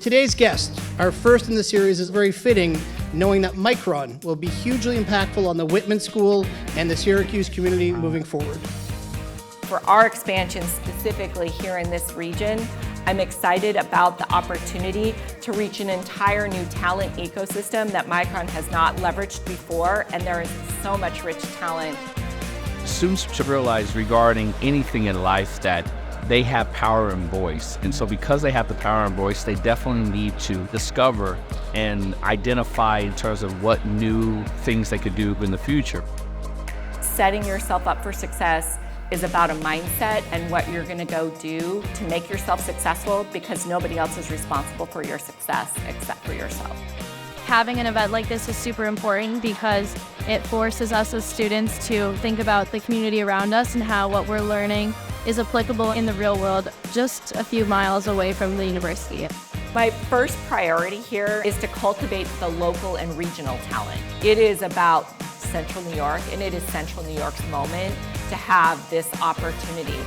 Today's guest, our first in the series, is very fitting, knowing that Micron will be hugely impactful on the Whitman School and the Syracuse community moving forward. For our expansion specifically here in this region, I'm excited about the opportunity to reach an entire new talent ecosystem that Micron has not leveraged before, and there is so much rich talent. Students should realize regarding anything in life that they have power and voice. And so because they have the power and voice, they definitely need to discover and identify in terms of what new things they could do in the future. Setting yourself up for success is about a mindset and what you're going to go do to make yourself successful, because nobody else is responsible for your success except for yourself. Having an event like this is super important because it forces us as students to think about the community around us and how what we're learning is applicable in the real world just a few miles away from the university. My first priority here is to cultivate the local and regional talent. It is about Central New York, and it is Central New York's moment to have this opportunity.